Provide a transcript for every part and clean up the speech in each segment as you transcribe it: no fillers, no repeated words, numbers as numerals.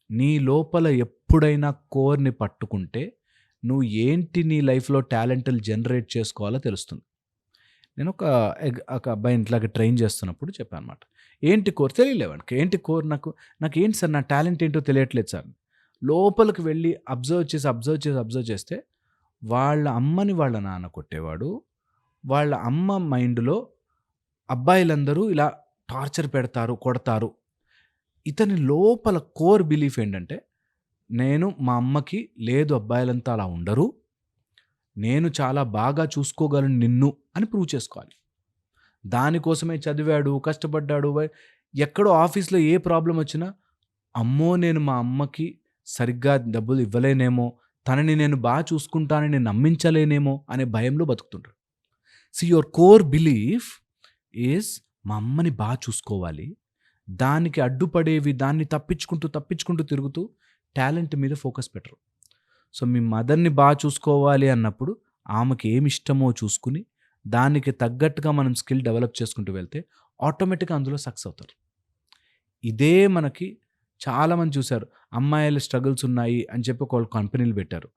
నీ లోపల ఎప్పుడైనా కోర్‌ని పట్టుకుంటే, నువ్వు ఏంటి నీ లైఫ్‌లో టాలెంటులు జనరేట్ చేసుకోవాలో తెలుస్తుంది. నేనొక ఒక అబ్బాయిని ఇట్లాగ ట్రైన్ చేస్తున్నప్పుడు చెప్పాననమాట. "ఏంటి కోర్?" తెలియలే వాడికి. "ఏంటి కోర్ నాకు? నాకేంటి సార్ నా టాలెంట్ ఏంటో తెలియట్లేదు సార్." లోపలికి వెళ్ళి అబ్జర్వ్ చేస్తే, వాళ్ళ అమ్మని వాళ్ళ నాన్న కొట్టేవాడు. వాళ్ళ అమ్మ మైండ్‌లో అబ్బాయిలందరూ ఇలా టార్చర్ పెడతారు, కొడతారు. ఇతని లోపల కోర్ బిలీఫ్ ఏంటంటే, నేను మా అమ్మకి లేదు అబ్బాయిలంతా అలా ఉండరు. నేను చాలా బాగా చూసుకోగలను నిన్ను అని ప్రూవ్ చేసుకోవాలి. దానికోసమే చదివాడు, కష్టపడ్డాడు. ఎక్కడో ఆఫీస్‌లో ఏ ప్రాబ్లమ్ వచ్చినా, అమ్మో! నేను మా అమ్మకి సరిగ్గా డబ్బులు ఇవ్వలేనేమో, తనని నేను చూసుకుంటానని నమ్మించలేనేమో అనే భయంలో బతుకుతుంటాడు. యువర్ కోర్ బిలీఫ్ ఈస్ మా అమ్మని చూసుకోవాలి. దానికి అడ్డుపడేవి దాన్ని తప్పించుకుంటూ తిరుగుతూ టాలెంట్ మీద ఫోకస్ పెట్టరు. సో, మీ మదర్‌ని చూసుకోవాలి అన్నప్పుడు ఆమెకి ఏమిష్టమో చూసుకొని, దానికి తగ్గట్టుగా మనం స్కిల్ డెవలప్ చేసుకుంటూ వెళ్తే ఆటోమేటిక్‌గా అందులో సక్సెస్ అవుతారు. ఇదే మనకి చాలామంది చూసారు. అమ్మాయిల స్ట్రగుల్స్ ఉన్నాయి అని చెప్పి ఒకళ్ళు కంపెనీలు పెట్టారు.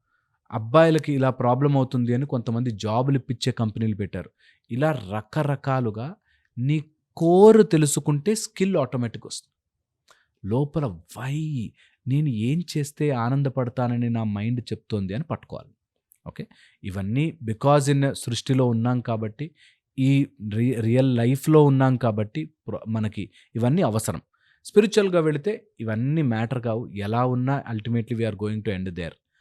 అబ్బాయిలకి ఇలా ప్రాబ్లమ్ అవుతుంది అని కొంతమంది జాబ్‌లు ఇప్పించే కంపెనీలు పెట్టారు. ఇలా రకరకాలుగా నీ కోర్ తెలుసుకుంటే స్కిల్ ఆటోమేటిక్‌గా వస్తుంది. లోపల వై నేను ఏం చేస్తే ఆనందపడతానని నా మైండ్ చెప్తోంది అని పట్టుకోవాలి. ఓకే. ఇవన్నీ బికాజ్ ఇన్ సృష్టిలో ఉన్నాం కాబట్టి, ఈ రియల్ లైఫ్‌లో ఉన్నాం కాబట్టి మనకి ఇవన్నీ అవసరం. స్పిరిచ్యువల్‌గా వెళితే ఇవన్నీ మ్యాటర్ కావు. ఎలా ఉన్నా ultimately we are going to end there.